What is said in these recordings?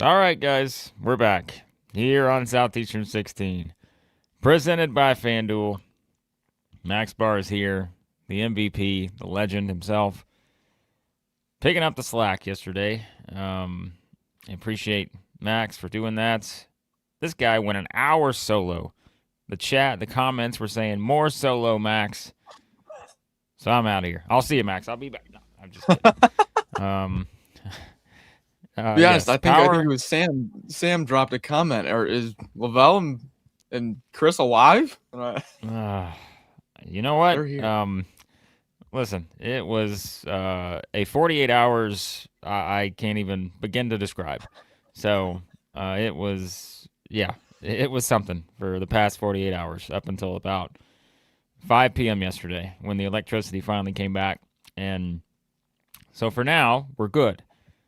All right, guys, we're back here on Southeastern 16, presented by FanDuel. Max Barr is here, the MVP, the legend himself, picking up the slack yesterday. I appreciate Max for doing that. This guy went an hour solo. The chat, the comments were saying more solo, Max. So I'm out of here. I'll see you, Max. I'll be back. No, I'm just kidding. um, Be honest, yes, I think power. it was Sam. Sam dropped a comment, or is Lovell and Chris alive? Uh, you know what? They're here. Listen, it was a 48 hours I can't even begin to describe. So it was, yeah, it was something for the past 48 hours up until about 5 p.m. yesterday when the electricity finally came back. And so for now, we're good.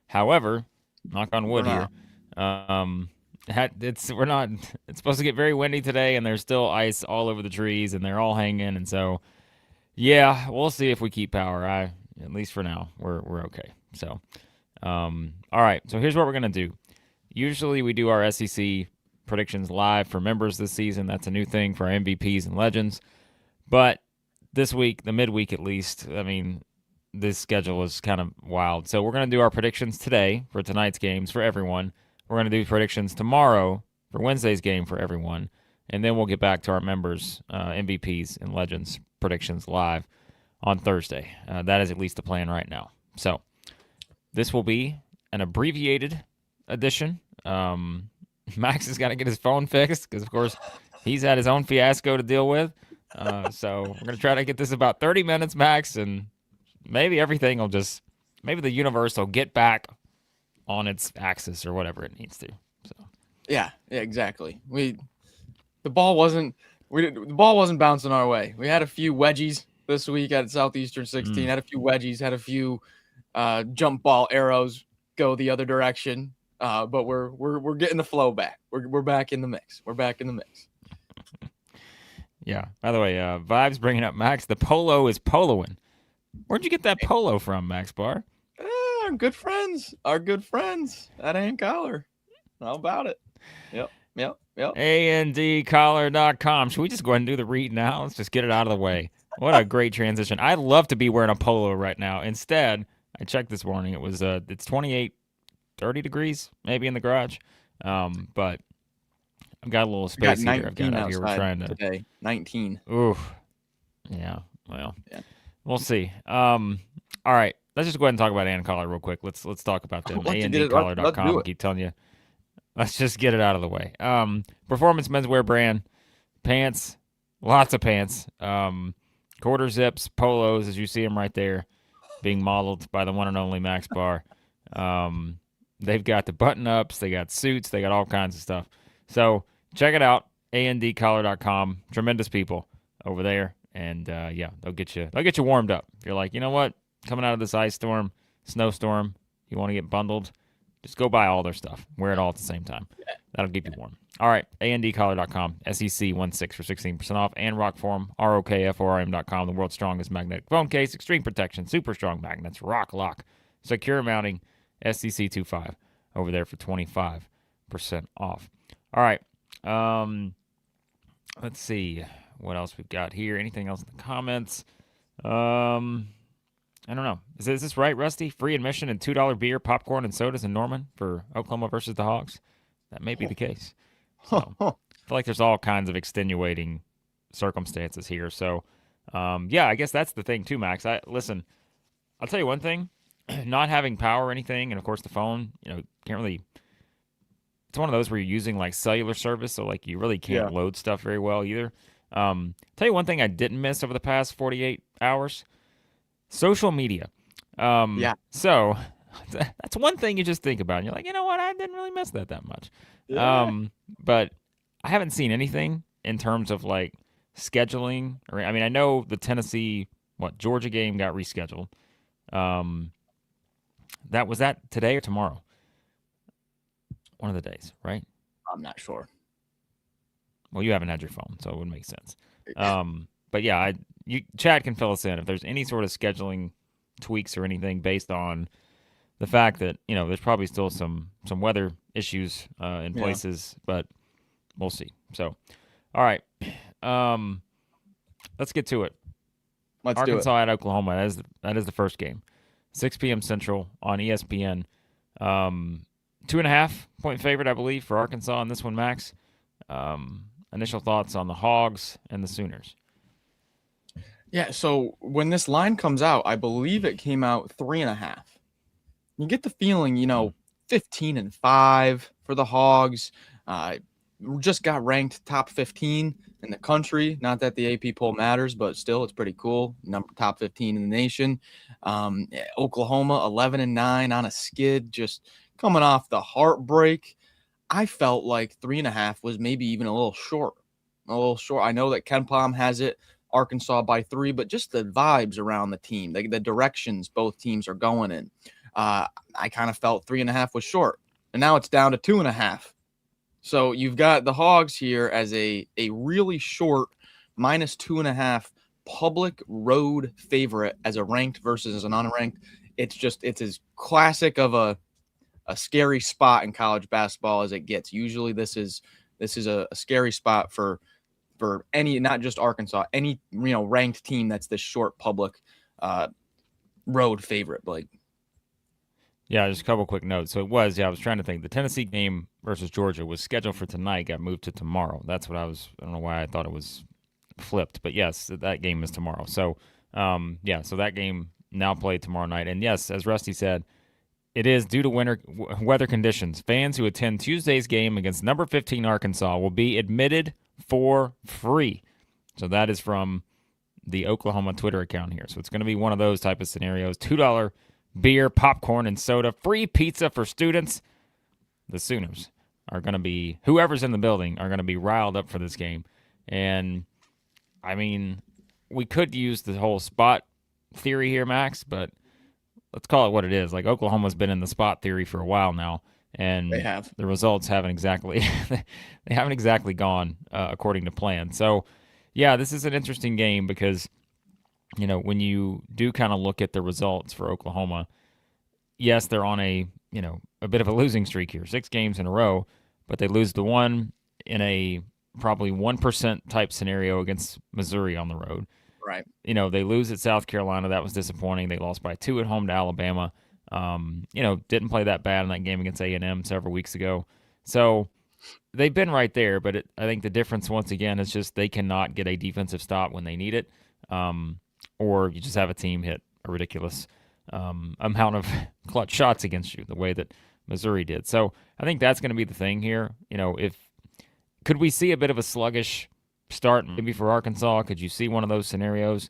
However, knock on For wood here, now. um, we're not. It's supposed to get very windy today, and there's still ice all over the trees, and they're all hanging, and so yeah, we'll see if we keep power. At least for now, we're okay. So, all right. So here's what we're gonna do. Usually we do our SEC predictions live for members this season. That's a new thing for our MVPs and legends. But this week, the midweek at least, I mean, this schedule is kind of wild. So we're gonna do our predictions today for tonight's games for everyone. We're gonna do predictions tomorrow for Wednesday's game for everyone, and then we'll get back to our members, MVPs and legends predictions live on Thursday. That is at least the plan right now. So this will be an abbreviated edition. Max has got to get his phone fixed because, of course, he's had his own fiasco to deal with. So we're going to try to get this about 30 minutes, Max, and maybe everything will just, maybe the universe will get back on its axis or whatever it needs to. So Yeah, exactly. The ball wasn't the ball wasn't bouncing our way. We had a few wedgies this week at Southeastern 16. Had a few wedgies. Had a few jump ball arrows go the other direction. But we're getting the flow back. We're back in the mix. We're back in the mix. yeah. By the way, Vibes bringing up Max. The polo is poloing. Where'd you get that polo from, Max Barr? Our good friends. Our good friends at Ann Collar. How about it? Yep. ANDcollar.com. Should we just go ahead and do the read now? Let's just get it out of the way. What a great transition. I'd love to be wearing a polo right now. Instead, I checked this morning. It's 28, 30 degrees maybe in the garage. But I've got a little We got space heater I've got 19 out here. We're outside trying to. today. 19. Oof. Yeah. Well, Yeah. we'll see. All right. Let's just go ahead and talk about Ann Collar real quick. Let's talk about them. Let's get it. Let's ANDcollar.com. do I it. keep telling you. Let's just get it out of the way. Performance menswear brand. Pants. Lots of pants. Quarter zips, polos, as you see them right there, being modeled by the one and only Max Barr. They've got the button ups, they got suits, they got all kinds of stuff. So check it out, andcollar.com. Tremendous people over there, and yeah, they'll get you warmed up. If you're like, you know what, coming out of this ice storm, snowstorm, you want to get bundled, just go buy all their stuff. Wear it all at the same time. That'll keep you warm. All right, andcollar.com, SEC16 for 16% off, and ROKFORM, ROKFORM.com, the world's strongest magnetic phone case, extreme protection, super strong magnets, rock lock, secure mounting, SEC25 over there for 25% off. All right, let's see what else we've got here. Anything else in the comments? I don't know. Is this right, Rusty? Free admission and $2 beer, popcorn, and sodas in Norman for Oklahoma versus the Hogs? That may be the case. So I feel like there's all kinds of extenuating circumstances here. So, yeah, I guess that's the thing too, Max. Listen. I'll tell you one thing: not having power or anything, and of course the phone. Can't really. It's one of those where you're using like cellular service, so like you really Yeah. can't load stuff very well either. Tell you one thing I didn't miss over the past 48 hours: social media. Yeah. So that's one thing you just think about. And you're like, you know what? I didn't really miss that much. Yeah. But I haven't seen anything in terms of like scheduling. Or I mean, I know the Tennessee Georgia game got rescheduled. Um, that today or tomorrow? One of the days, right? I'm not sure. Well, you haven't had your phone, so it would make sense. But yeah, Chad can fill us in if there's any sort of scheduling tweaks or anything based on the fact that there's probably still some weather issues in Yeah. places, but we'll see. So, all right, let's get to it. Let's do it. Arkansas at Oklahoma. That is the first game, 6 p.m. Central on ESPN. 2.5-point favorite, I believe, for Arkansas in this one, Max. Initial thoughts on the Hogs and the Sooners. Yeah, so when this line comes out, I believe it came out 3.5. You get the feeling, 15-5 for the Hogs. Just got ranked top 15 in the country. Not that the AP poll matters, but still, it's pretty cool. Top 15 in the nation. Oklahoma 11-9 on a skid, just coming off the heartbreak. I felt like 3.5 was maybe even a little short. I know that Ken Palm has it Arkansas by 3, but just the vibes around the team, the directions both teams are going in. I kind of felt 3.5 was short, and now it's down to 2.5. So you've got the Hogs here as a really short -2.5 public road favorite as a ranked versus an unranked. It's as classic of a scary spot in college basketball as it gets. Usually this is a scary spot for any, not just Arkansas, any ranked team that's this short public road favorite, Blake. Yeah, just a couple quick notes. So I was trying to think. The Tennessee game versus Georgia was scheduled for tonight, got moved to tomorrow. That's what I don't know why I thought it was flipped, but yes, that game is tomorrow. So, so that game now played tomorrow night. And yes, as Rusty said, it is due to weather conditions. Fans who attend Tuesday's game against number 15 Arkansas will be admitted for free. So that is from the Oklahoma Twitter account here. So it's going to be one of those type of scenarios. $2 beer, popcorn, and soda, free pizza for students. The Sooners are going to be, whoever's in the building, are going to be riled up for this game. And, I mean, we could use the whole spot theory here, Max, but let's call it what it is. Like, Oklahoma's been in the spot theory for a while now, and they have. The results haven't exactly gone according to plan. So, yeah, this is an interesting game because when you do kind of look at the results for Oklahoma, yes, they're on a bit of a losing streak here, 6 games in a row, but they lose the one in a probably 1% type scenario against Missouri on the road. Right. They lose at South Carolina. That was disappointing. They lost by 2 at home to Alabama. Didn't play that bad in that game against A&M several weeks ago. So they've been right there, but I think the difference once again is just they cannot get a defensive stop when they need it. Or you just have a team hit a ridiculous amount of clutch shots against you, the way that Missouri did. So I think that's going to be the thing here. Could we see a bit of a sluggish start maybe for Arkansas? Could you see one of those scenarios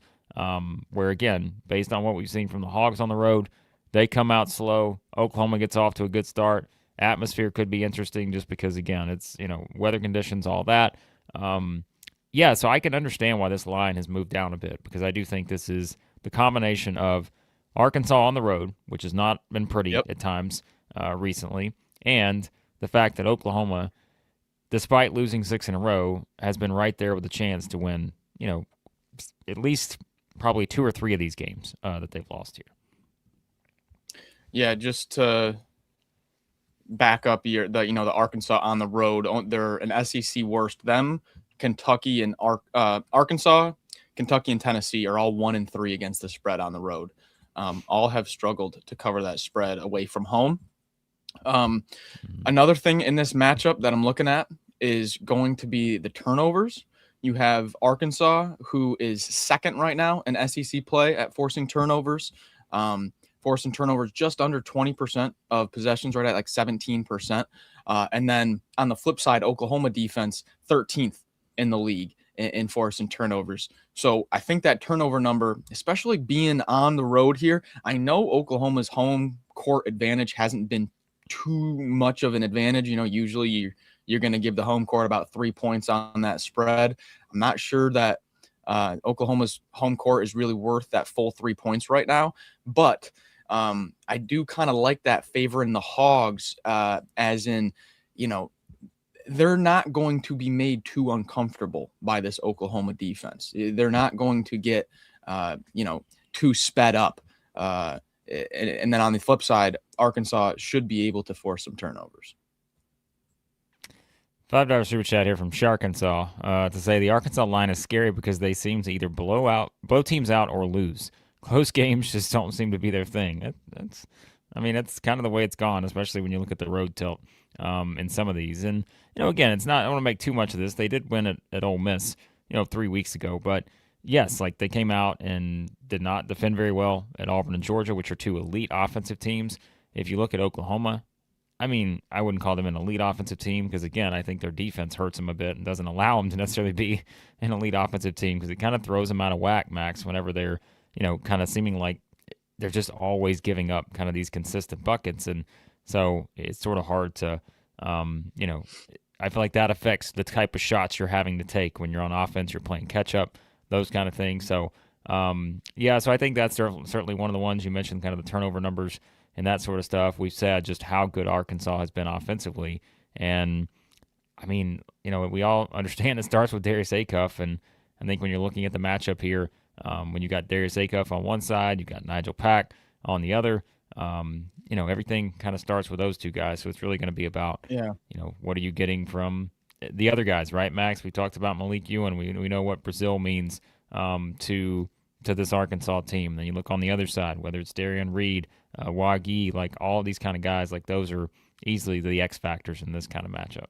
where, again, based on what we've seen from the Hogs on the road, they come out slow, Oklahoma gets off to a good start, atmosphere could be interesting just because, again, it's, weather conditions, all that. So I can understand why this line has moved down a bit, because I do think this is the combination of Arkansas on the road, which has not been pretty at times recently, and the fact that Oklahoma, despite losing 6 in a row, has been right there with a chance to win, at least probably 2 or 3 of these games that they've lost here. Yeah, just to back up the Arkansas on the road, they're an SEC worst. Them, Kentucky and Arkansas, Kentucky and Tennessee are all 1-3 against the spread on the road. All have struggled to cover that spread away from home. Another thing in this matchup that I'm looking at is going to be the turnovers. You have Arkansas, who is second right now in SEC play at forcing turnovers. Forcing turnovers just under 20% of possessions, right at like 17%. And then on the flip side, Oklahoma defense, 13th in the league in forcing turnovers. So I think that turnover number, especially being on the road here, I know Oklahoma's home court advantage hasn't been too much of an advantage. Usually you're going to give the home court about 3 points on that spread. I'm not sure that Oklahoma's home court is really worth that full 3 points right now, but I do kind of like that favor in the Hogs, as in, they're not going to be made too uncomfortable by this Oklahoma defense. They're not going to get, too sped up And then on the flip side, Arkansas should be able to force some turnovers. $5 super chat here from Sharkansaw to say the Arkansas line is scary because they seem to either blow teams out or lose. Close games just don't seem to be their thing. That's kind of the way it's gone, especially when you look at the road tilt in some of these. And again, it's not. I don't want to make too much of this. They did win at Ole Miss, 3 weeks ago, but yes, like they came out and did not defend very well at Auburn and Georgia, which are two elite offensive teams. If you look at Oklahoma, I wouldn't call them an elite offensive team because, again, I think their defense hurts them a bit and doesn't allow them to necessarily be an elite offensive team because it kind of throws them out of whack, Max, whenever they're, kind of seeming like they're just always giving up kind of these consistent buckets. And so it's sort of hard to, I feel like that affects the type of shots you're having to take when you're on offense, you're playing catch up, those kind of things. So, so I think that's certainly one of the ones you mentioned, kind of the turnover numbers and that sort of stuff. We've said just how good Arkansas has been offensively. And, we all understand it starts with Darius Acuff. And I think when you're looking at the matchup here, when you got Darius Acuff on one side, you got Nigel Pack on the other, everything kind of starts with those two guys. So it's really going to be about, what are you getting from the other guys, right, Max? We talked about Malik Ewan. We know what Brazil means to this Arkansas team. Then you look on the other side, whether it's Darian Reed, Wagi, like all these kind of guys, like those are easily the X factors in this kind of matchup.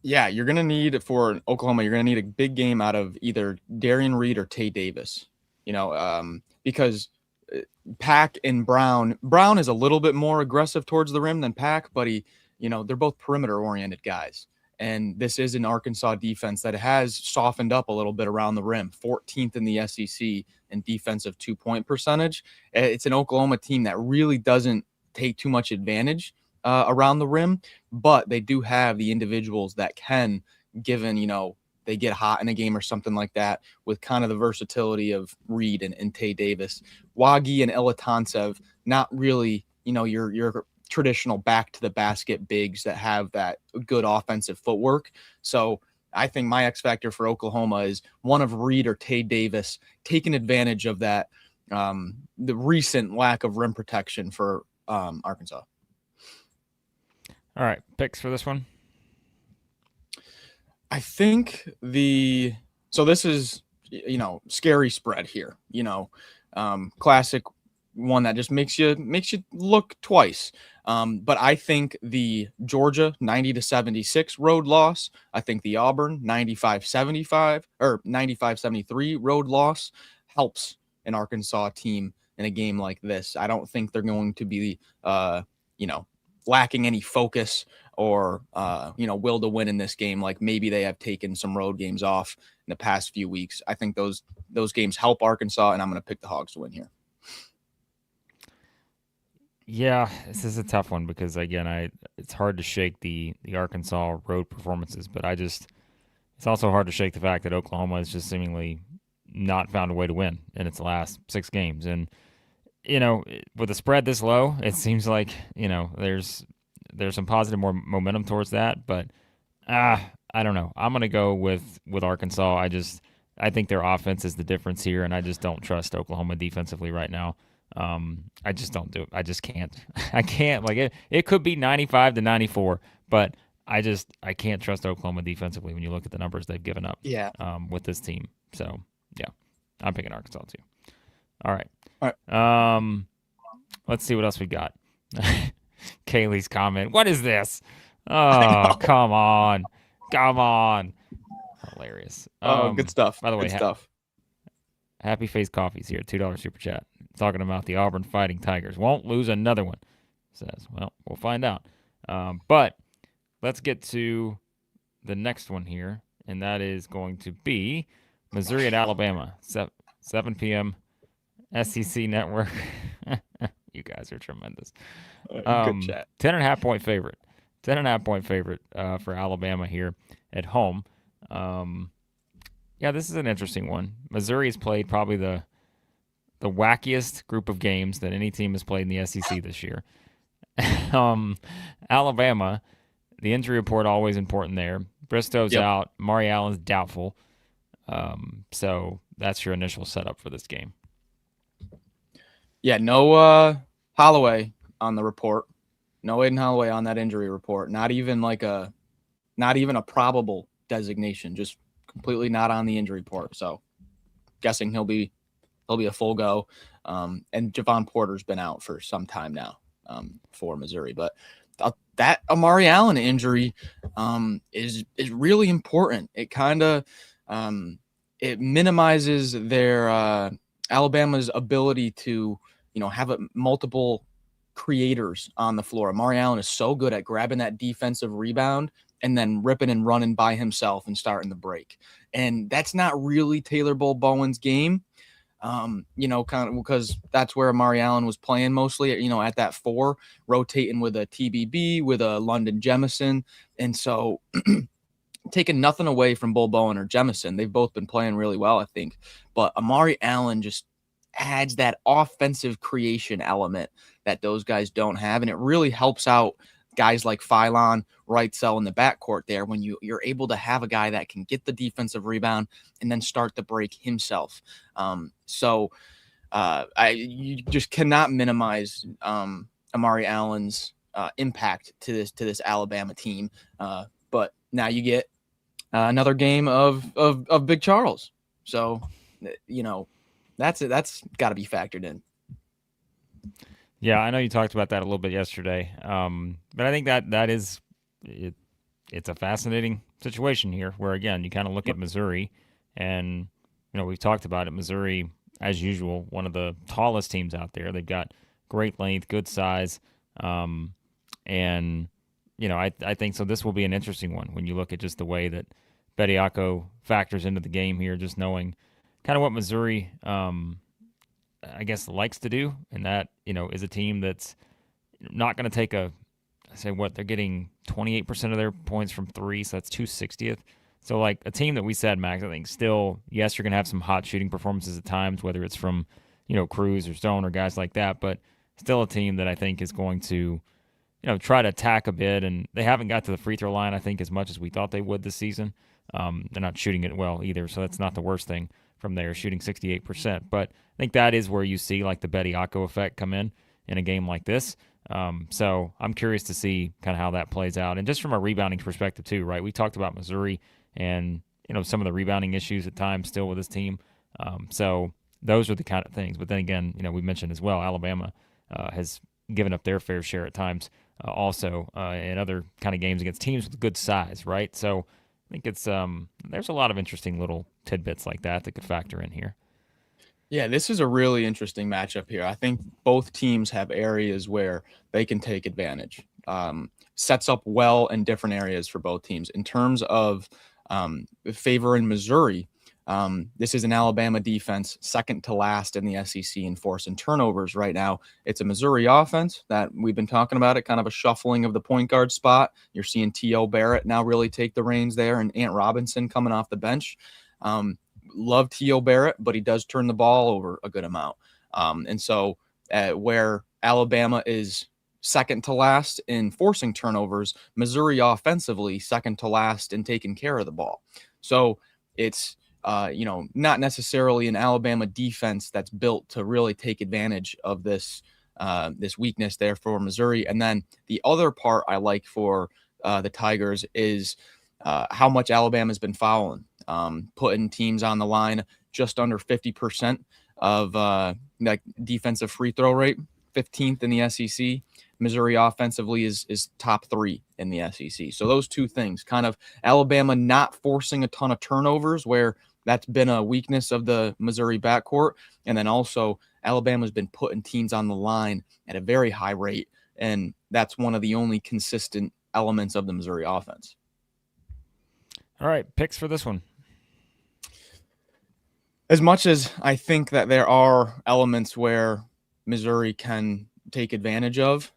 Yeah, you're going to need, for Oklahoma, you're going to need a big game out of either Darian Reed or Tay Davis, because Pack and Brown is a little bit more aggressive towards the rim than Pack, but they're both perimeter oriented guys. And this is an Arkansas defense that has softened up a little bit around the rim, 14th in the SEC in defensive 2-point percentage. It's an Oklahoma team that really doesn't take too much advantage around the rim, but they do have the individuals that can, given, they get hot in a game or something like that, with kind of the versatility of Reed and Tay Davis. Wagi and Ilatansev, not really, your traditional back to the basket bigs that have that good offensive footwork. So I think my X factor for Oklahoma is one of Reed or Tay Davis taking advantage of that, the recent lack of rim protection for Arkansas. All right, picks for this one. I think so this is, scary spread here, classic one that just makes you look twice. But I think the Georgia 90-76 road loss, I think the Auburn 95-75 or 95-73 road loss helps an Arkansas team in a game like this. I don't think they're going to be, lacking any focus or, will to win in this game. Like maybe they have taken some road games off in the past few weeks. I think those games help Arkansas, and I'm going to pick the Hogs to win here. Yeah, this is a tough one because, again, it's hard to shake the Arkansas road performances, but it's also hard to shake the fact that Oklahoma has just seemingly not found a way to win in its last 6 games. And, with the spread this low, it seems like, there's some positive more momentum towards that, but I don't know. I'm going to go with Arkansas. I think their offense is the difference here, and I just don't trust Oklahoma defensively right now. I just don't do it. I just can't. I can't. Like it could be 95-94, but I can't trust Oklahoma defensively when you look at the numbers they've given up. Yeah. With this team. So yeah, I'm picking Arkansas too. All right. All right. Let's see what else we got. Kaylee's comment. What is this? Oh, come on. Hilarious. Good stuff. By the way, good stuff. Happy Face Coffee's here. $2 super chat. Talking about the Auburn Fighting Tigers. Won't lose another one. Says, well, we'll find out. But let's get to the next one here, and that is going to be Missouri at Alabama. 7 p.m. SEC Network. You guys are tremendous. Good chat. 10.5 point favorite. 10.5 point favorite for Alabama here at home. Yeah, this is an interesting one. Missouri has played probably the wackiest group of games that any team has played in the SEC this year. Alabama, the injury report always important there. Bristow's out. Mari Allen's doubtful. So that's your initial setup for this game. Yeah, no Holloway on the report. No Aiden Holloway on that injury report. Not even a probable designation. Just completely not on the injury report. So guessing he'll be a full go. And Javon Porter's been out for some time now for Missouri. But that Amari Allen injury is really important. It kind of it minimizes their Alabama's ability to have multiple creators on the floor. Amari Allen is so good at grabbing that defensive rebound and then ripping and running by himself and starting the break. And that's not really Taylor Bowen's game. Kind of because that's where Amari Allen was playing mostly, at that 4, rotating with a TBB, with a London Jemison. And so taking nothing away from Bull Bowen or Jemison, they've both been playing really well, I think. But Amari Allen just adds that offensive creation element that those guys don't have. And it really helps out guys like Philon, Wrightsell in the backcourt there when you're able to have a guy that can get the defensive rebound and then start the break himself. You just cannot minimize Amari Allen's impact to this Alabama team. But now you get another game of Big Charles. So, that's it. That's got to be factored in. Yeah, I know you talked about that a little bit yesterday, but I think that is it. It's a fascinating situation here, where again you kind of look at Missouri, and we've talked about it. Missouri, as usual, one of the tallest teams out there. They've got great length, good size, and I think so. This will be an interesting one when you look at just the way that Bediako factors into the game here, just knowing kind of what Missouri. I guess likes to do, and that is a team that's not going to take they're getting 28% of their points from 3, so that's 2/60th. So like a team that we said, Max, I think still, yes, you're going to have some hot shooting performances at times, whether it's from Cruz or Stone or guys like that, but still a team that I think is going to try to attack a bit, and they haven't got to the free throw line I think as much as we thought they would this season. They're not shooting it well either, so that's not the worst thing from there, shooting 68%. But I think that is where you see like the Bediako effect come in a game like this. So I'm curious to see kind of how that plays out. And just from a rebounding perspective too, right? We talked about Missouri and some of the rebounding issues at times still with this team. So those are the kind of things. But then again, we mentioned as well, Alabama has given up their fair share at times also in other kind of games against teams with good size, right? So I think it's there's a lot of interesting little tidbits like that could factor in here. Yeah, this is a really interesting matchup here. I think both teams have areas where they can take advantage. Sets up well in different areas for both teams. In terms of favor in Missouri, this is an Alabama defense, second to last in the SEC in forcing turnovers right now. It's a Missouri offense that we've been talking about, it kind of a shuffling of the point guard spot. You're seeing T.O. Barrett now really take the reins there, and Ant Robinson coming off the bench. Love T.O. Barrett, but he does turn the ball over a good amount. And so where Alabama is second to last in forcing turnovers, Missouri offensively second to last in taking care of the ball. So it's not necessarily an Alabama defense that's built to really take advantage of this weakness there for Missouri. And then the other part I like for the Tigers is how much Alabama's been fouling, putting teams on the line just under 50% of that defensive free throw rate, 15th in the SEC. Missouri offensively is top 3 in the SEC. So those two things, kind of Alabama not forcing a ton of turnovers, where that's been a weakness of the Missouri backcourt. And then also Alabama's been putting teams on the line at a very high rate. And that's one of the only consistent elements of the Missouri offense. All right, picks for this one. As much as I think that there are elements where Missouri can take advantage of,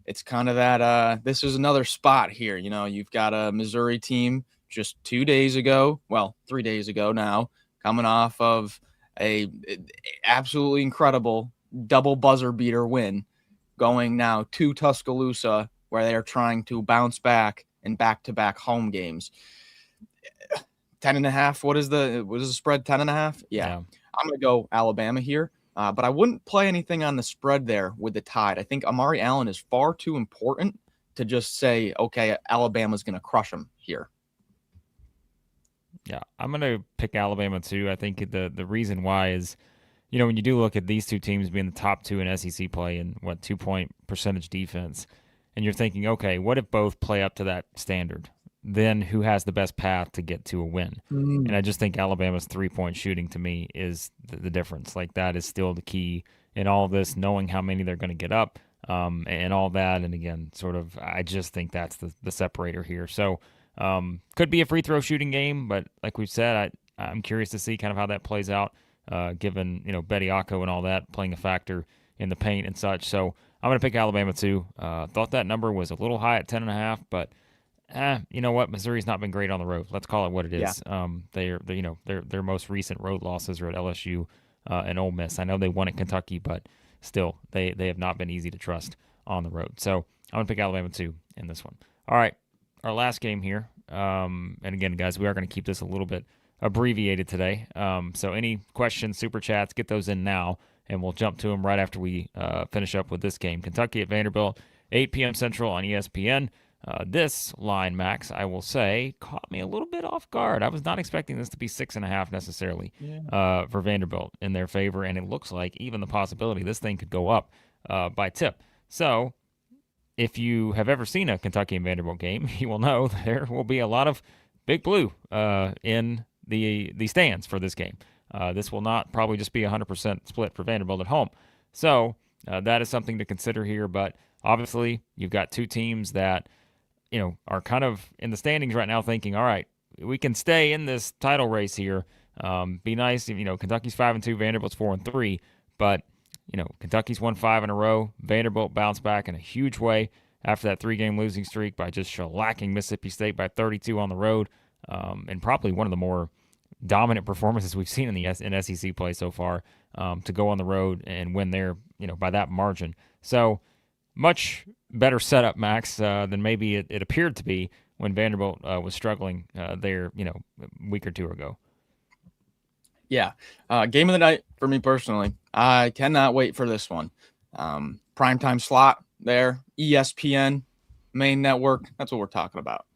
it's kind of that this is another spot here. You've got a Missouri team just 3 days ago now, coming off of a absolutely incredible double buzzer beater win, going now to Tuscaloosa, where they are trying to bounce back in back-to-back home games. 10.5. What is the spread? 10.5. Yeah. I'm gonna go Alabama here. But I wouldn't play anything on the spread there with the Tide. I think Amari Allen is far too important to just say, okay, Alabama's going to crush them here. Yeah, I'm going to pick Alabama too. I think the reason why is, when you do look at these two teams being the top two in SEC play and 2-point percentage defense, and you're thinking, okay, what if both play up to that standard? Then who has the best path to get to a win? And I just think Alabama's 3-point shooting to me is the difference. Like, that is still the key in all of this, knowing how many they're going to get up and all that. And again, I just think that's the separator here. So could be a free throw shooting game, but like we've said, I'm curious to see kind of how that plays out, given, Bediako and all that playing a factor in the paint and such. So I'm going to pick Alabama too. Thought that number was a little high at 10.5, but you know what? Missouri's not been great on the road. Let's call it what it is. Yeah. Their most recent road losses are at LSU and Ole Miss. I know they won at Kentucky, but still, they have not been easy to trust on the road. So I'm going to pick Alabama too in this one. All right, our last game here. And again, guys, we are going to keep this a little bit abbreviated today. So any questions, super chats, get those in now, and we'll jump to them right after we finish up with this game. Kentucky at Vanderbilt, 8 p.m. Central on ESPN. This line, Max, I will say, caught me a little bit off guard. I was not expecting this to be 6.5 necessarily for Vanderbilt in their favor, and it looks like even the possibility this thing could go up by tip. So if you have ever seen a Kentucky and Vanderbilt game, you will know there will be a lot of big blue in the stands for this game. This will not probably just be 100% split for Vanderbilt at home. So that is something to consider here, but obviously you've got two teams that are kind of in the standings right now thinking, all right, we can stay in this title race here. Be nice if, Kentucky's 5-2, Vanderbilt's 4-3, but, Kentucky's won 5 in a row. Vanderbilt bounced back in a huge way after that 3-game losing streak by just shellacking Mississippi State by 32 on the road, and probably one of the more dominant performances we've seen in SEC play so far, to go on the road and win there, by that margin. So much better setup, Max, than maybe it appeared to be when Vanderbilt was struggling there, a week or two ago. Yeah. Game of the night for me personally. I cannot wait for this one. Primetime slot there, ESPN, main network. That's what we're talking about.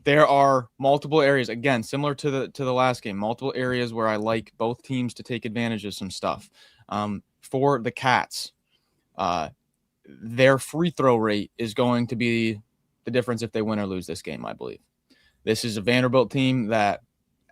There are multiple areas, again, similar to the last game, multiple areas where I like both teams to take advantage of some stuff. For the Cats, their free throw rate is going to be the difference if they win or lose this game, I believe. This is a Vanderbilt team that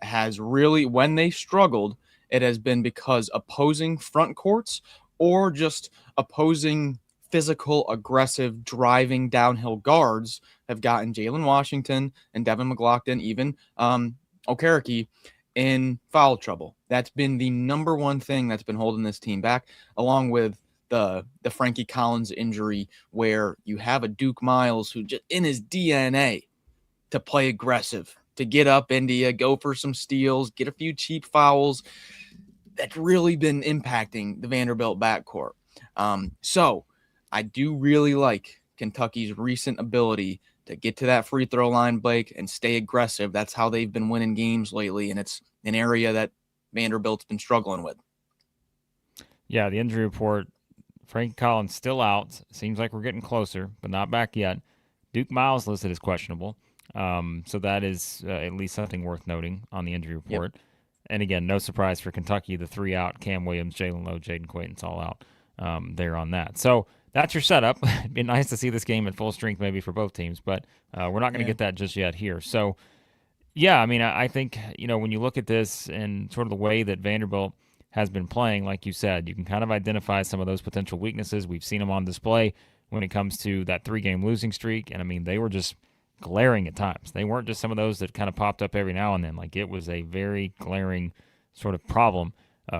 has really, when they struggled, it has been because opposing front courts or just opposing physical, aggressive, driving downhill guards have gotten Jalen Washington and Devin McLaughlin, even Okereke, in foul trouble. That's been the number one thing that's been holding this team back, along with the Frankie Collins injury, where you have a Duke Miles who just in his DNA to play aggressive, to get up India, go for some steals, get a few cheap fouls. That's really been impacting the Vanderbilt backcourt. So I do really like Kentucky's recent ability to get to that free throw line, Blake, and stay aggressive. That's how they've been winning games lately, and it's an area that Vanderbilt's been struggling with. Yeah, the injury report, Frankie Collins still out. Seems like we're getting closer, but not back yet. Duke Miles listed as questionable. So that is at least something worth noting on the injury report. Yep. And again, no surprise for Kentucky, the 3 out, Cam Williams, Jalen Lowe, Jaden Quayton's all out there on that. So that's your setup. It'd be nice to see this game at full strength maybe for both teams, but we're not going to get that just yet here. So, yeah, I mean, I think, when you look at this and sort of the way that Vanderbilt has been playing, like you said, you can kind of identify some of those potential weaknesses. We've seen them on display when it comes to that 3-game losing streak, and, I mean, they were just glaring at times. They weren't just some of those that kind of popped up every now and then. Like, it was a very glaring sort of problem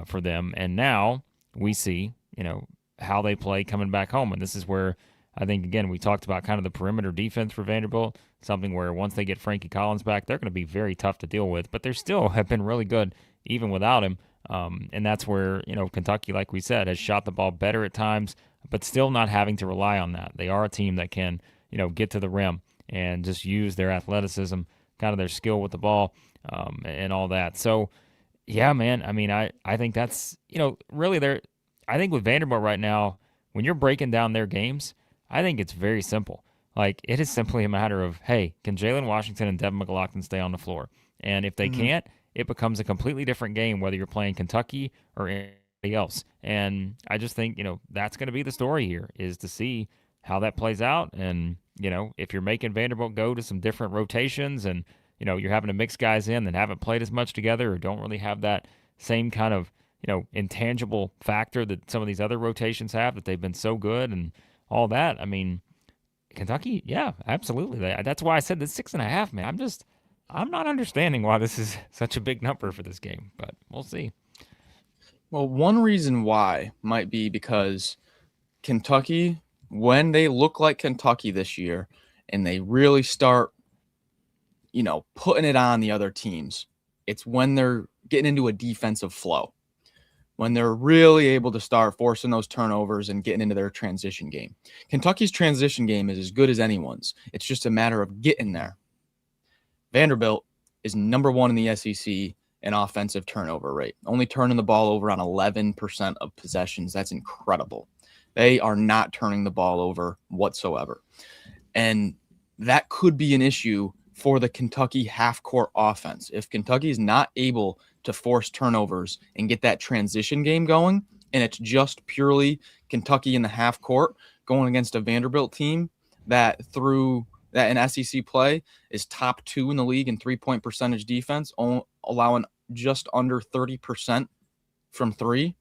for them. And now we see, how they play coming back home. And this is where I think, again, we talked about kind of the perimeter defense for Vanderbilt, something where once they get Frankie Collins back, they're going to be very tough to deal with. But they still have been really good even without him. And that's where, Kentucky, like we said, has shot the ball better at times, but still not having to rely on that. They are a team that can, get to the rim and just use their athleticism, kind of their skill with the ball, and all that. So, Yeah, man. I mean, I think that's, really there. I think with Vanderbilt right now, when you're breaking down their games, I think it's very simple. Like, it is simply a matter of, hey, can Jalen Washington and Devin McLaughlin stay on the floor? And if they Hmm. can't, it becomes a completely different game, whether you're playing Kentucky or anybody else. And I just think, that's going to be the story here, is to see how that plays out. And, if you're making Vanderbilt go to some different rotations and, you're having to mix guys in that haven't played as much together or don't really have that same kind of, intangible factor that some of these other rotations have, that they've been so good and all that. I mean, Kentucky, yeah, absolutely. That's why I said the 6.5, man. I'm not understanding why this is such a big number for this game, but we'll see. Well, one reason why might be because Kentucky, when they look like Kentucky this year and they really start, putting it on the other teams, it's when they're getting into a defensive flow, when they're really able to start forcing those turnovers and getting into their transition game. Kentucky's transition game is as good as anyone's. It's just a matter of getting there. Vanderbilt is number one in the SEC in offensive turnover rate, only turning the ball over on 11% of possessions. That's incredible. They are not turning the ball over whatsoever. And that could be an issue for the Kentucky half-court offense. If Kentucky is not able to force turnovers and get that transition game going, and it's just purely Kentucky in the half court going against a Vanderbilt team that in SEC play is top 2 in the league in 3-point percentage defense, allowing just under 30% from 3.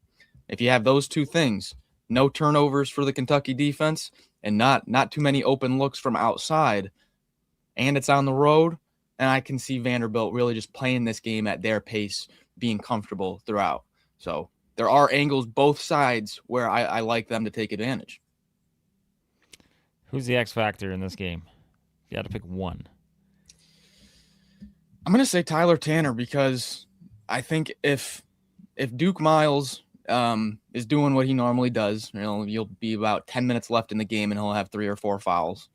If you have those two things, no turnovers for the Kentucky defense and not too many open looks from outside, and it's on the road, and I can see Vanderbilt really just playing this game at their pace, being comfortable throughout. So there are angles both sides where I like them to take advantage. Who's the X factor in this game? You got to pick one. I'm going to say Tyler Tanner, because I think if Duke Miles is doing what he normally does, you'll be about 10 minutes left in the game and he'll have 3 or 4 fouls.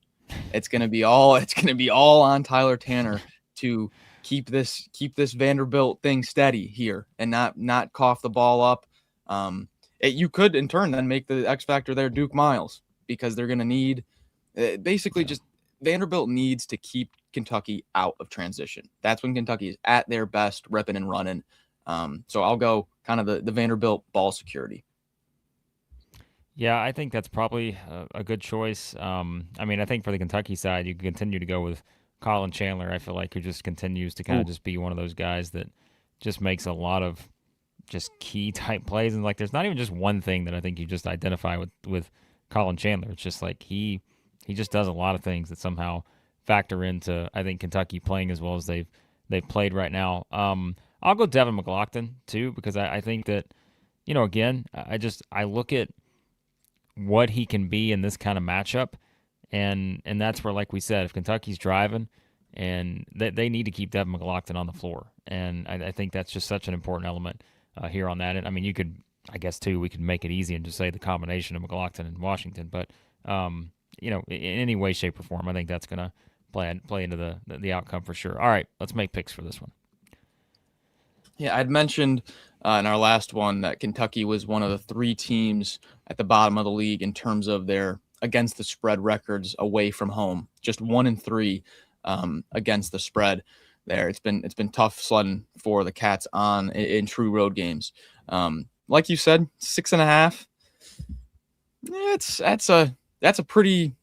It's going to be all on Tyler Tanner to keep this Vanderbilt thing steady here and not cough the ball up. You could in turn then make the X factor there Duke Miles, because they're going to need basically just Vanderbilt needs to keep Kentucky out of transition. That's when Kentucky is at their best, ripping and running. So I'll go kind of the Vanderbilt ball security. Yeah, I think that's probably a good choice. I mean, I think for the Kentucky side, you can continue to go with Colin Chandler. I feel like, who just continues to kind of Ooh. just be one of those guys that just makes a lot of just key type plays. And like, there's not even just one thing that I think you just identify with Colin Chandler. It's just like he just does a lot of things that somehow factor into, I think, Kentucky playing as well as they've played right now. I'll go Devin McLaughlin too, because I think that, again, I look at what he can be in this kind of matchup, and that's where, like we said, if Kentucky's driving, and they need to keep Devin McLaughlin on the floor, and I think that's just such an important element here on that. And I mean, you could, I guess too, we could make it easy and just say the combination of McLaughlin and Washington, but in any way, shape, or form, I think that's gonna play into the outcome for sure. All right, let's make picks for this one. Yeah, I'd mentioned in our last one that Kentucky was one of the 3 teams at the bottom of the league in terms of their against the spread records away from home. Just 1-3 against the spread. There, it's been tough sledding for the Cats in true road games. Like you said, 6.5. That's a pretty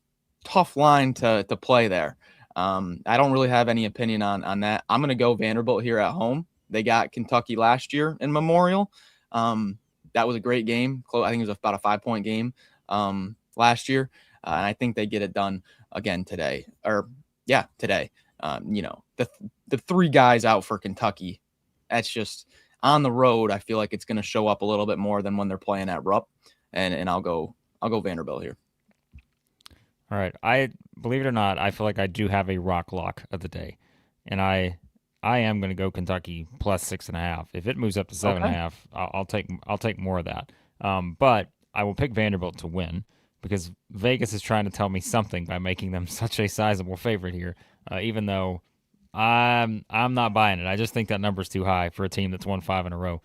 tough line to play there. I don't really have any opinion on that. I'm going to go Vanderbilt here at home. They got Kentucky last year in Memorial. That was a great game. I think it was about a 5-point game last year. And I think they get it done again today. Today. The 3 guys out for Kentucky, that's just on the road. I feel like it's going to show up a little bit more than when they're playing at Rupp. And I'll go Vanderbilt here. All right, I believe it or not, I feel like I do have a rock lock of the day, and I am going to go Kentucky plus 6.5. If it moves up to 7.5, I'll take more of that. But I will pick Vanderbilt to win, because Vegas is trying to tell me something by making them such a sizable favorite here. Even though I'm not buying it. I just think that number's too high for a team that's won 5 in a row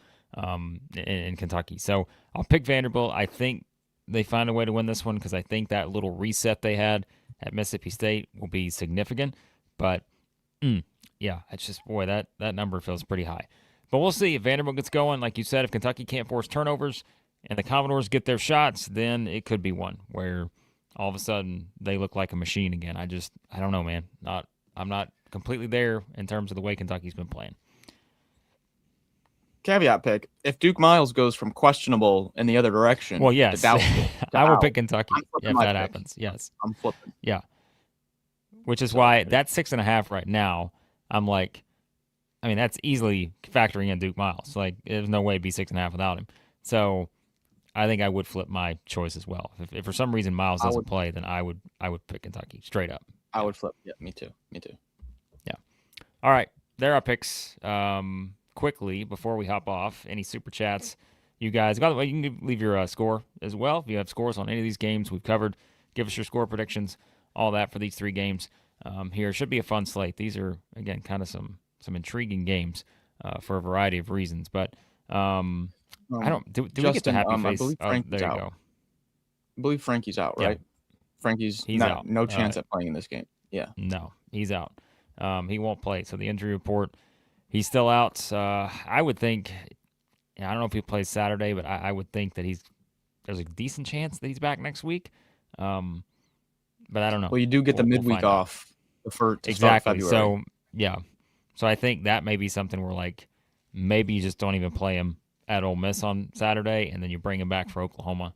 in Kentucky. So I'll pick Vanderbilt. I think they find a way to win this one because I think that little reset they had at Mississippi State will be significant. But yeah, it's just boy that number feels pretty high. But we'll see if Vanderbilt gets going. Like you said, if Kentucky can't force turnovers and the Commodores get their shots, then it could be one where all of a sudden they look like a machine again. I don't know, man. I'm not completely there in terms of the way Kentucky's been playing. Caveat pick: if Duke Miles goes from questionable in the other direction, well, yes, I will pick Kentucky if that happens. Yes, I'm flipping. Yeah, which is why that's 6.5 right now. I'm like, I mean, that's easily factoring in Duke Miles. Like, there's no way it'd be 6.5 without him. So, I think I would flip my choice as well. If for some reason Miles doesn't play, then I would pick Kentucky straight up. I would flip. Yeah, me too. Yeah. All right, there are picks. Quickly before we hop off, any super chats you guys? By the way, you can leave your score as well if you have scores on any of these games we've covered. Give us your score predictions, all that for these 3 games. Here should be a fun slate. These are again kind of some intriguing games for a variety of reasons. But I don't. Do Justin, we get the happy face? There you go. I believe Frankie's out, right? Yeah. He's out. No chance at playing in this game. Yeah. No, he's out. He won't play. So the injury report. He's still out. I would think. I don't know if he plays Saturday, but I would think that there's a decent chance that he's back next week. But I don't know. Well, you do get the midweek off for exactly. So yeah. So I think that may be something where like maybe you just don't even play him at Ole Miss on Saturday, and then you bring him back for Oklahoma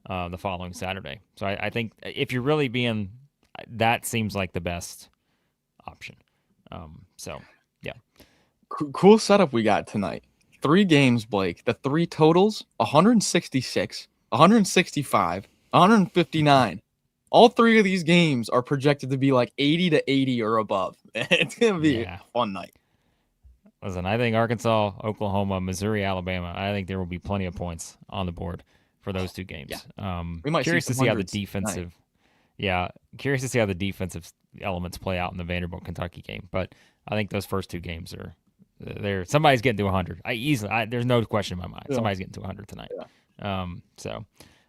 the following Saturday. So I think if you're really being, that seems like the best option. So yeah. Cool setup we got tonight. 3 games, Blake. The 3 totals: 166, 165, 159. All 3 of these games are projected to be like 80 to 80 or above. It's gonna be a fun night. Listen, I think Arkansas, Oklahoma, Missouri, Alabama. I think there will be plenty of points on the board for those 2 games. Yeah. We might curious to see how the defensive. Yeah, curious to see how the defensive elements play out in the Vanderbilt Kentucky game. But I think those first 2 games are. Somebody's getting to 100. There's no question in my mind. Yeah. Somebody's getting to 100 tonight. Yeah. So,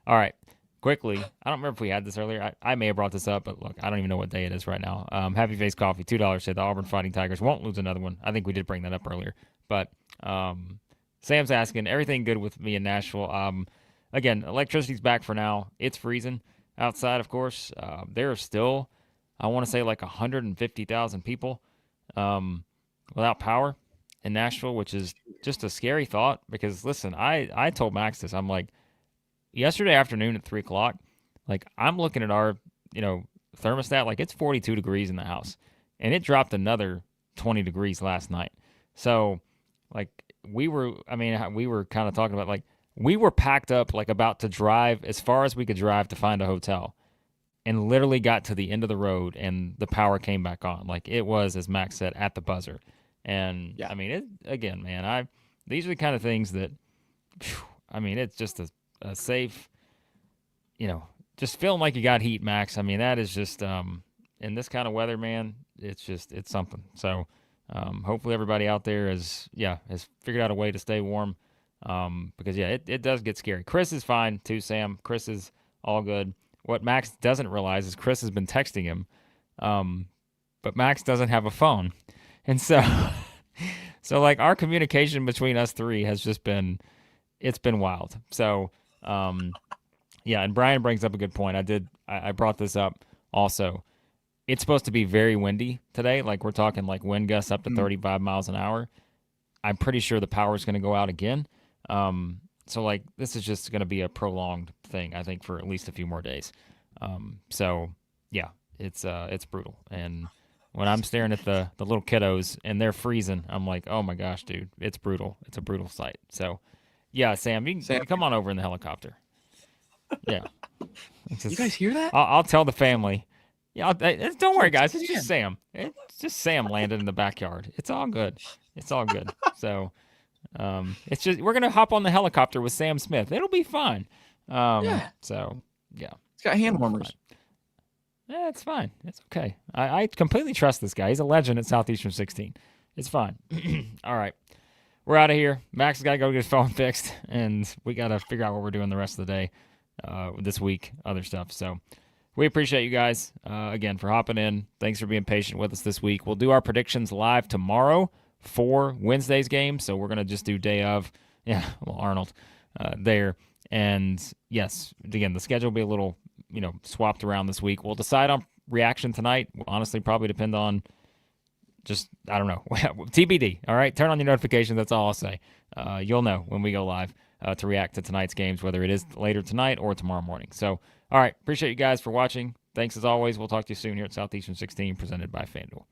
all right. Quickly, I don't remember if we had this earlier. I may have brought this up, but look, I don't even know what day it is right now. Happy Face Coffee, $2 said the Auburn Fighting Tigers won't lose another one. I think we did bring that up earlier. But Sam's asking, everything good with me in Nashville? Again, electricity's back for now. It's freezing outside, of course. There are still, I want to say, like 150,000 people without power in Nashville, which is just a scary thought because, listen, I told Max this. I'm like, yesterday afternoon at 3 o'clock, like I'm looking at our, thermostat, like it's 42 degrees in the house, and it dropped another 20 degrees last night. So, like we were kind of talking about, like we were packed up, like about to drive as far as we could drive to find a hotel, and literally got to the end of the road, and the power came back on. Like it was, as Max said, at the buzzer. And yeah. I mean, again, man, these are the kind of things that, it's just a safe, just feeling like you got heat, Max. I mean, that is just, in this kind of weather, man, it's something. So, hopefully everybody out there has figured out a way to stay warm. Because it does get scary. Chris is fine too, Sam. Chris is all good. What Max doesn't realize is Chris has been texting him. But Max doesn't have a phone. And so like our communication between us 3 has just been, it's been wild. So, and Brian brings up a good point. I brought this up also. It's supposed to be very windy today. Like we're talking like wind gusts up to 35 miles an hour. I'm pretty sure the power is going to go out again. So like this is just going to be a prolonged thing, I think, for at least a few more days. It's brutal. And when I'm staring at the little kiddos and they're freezing, I'm like, oh my gosh, dude, it's brutal. It's a brutal sight. So, yeah, Sam, you can come on over in the helicopter. Yeah. You guys hear that? I'll tell the family. Yeah, don't worry, guys. It's just Sam. It's just Sam landed in the backyard. It's all good. It's all good. So, it's just we're gonna hop on the helicopter with Sam Smith. It'll be fun. So, yeah. It's got hand warmers. It's fine. It's okay. I completely trust this guy. He's a legend at Southeastern 16. It's fine. All right. We're out of here. Max has got to go get his phone fixed, and we got to figure out what we're doing the rest of the day this week, other stuff. So we appreciate you guys, again, for hopping in. Thanks for being patient with us this week. We'll do our predictions live tomorrow for Wednesday's game, so we're going to just do day of. Yeah, well, Arnold there. And, yes, again, the schedule will be a little, swapped around this week. We'll decide on reaction tonight. Will honestly probably depend on just, I don't know, TBD, all right? Turn on your notifications. That's all I'll say. You'll know when we go live to react to tonight's games, whether it is later tonight or tomorrow morning. So, all right, appreciate you guys for watching. Thanks as always. We'll talk to you soon here at Southeastern 16, presented by FanDuel.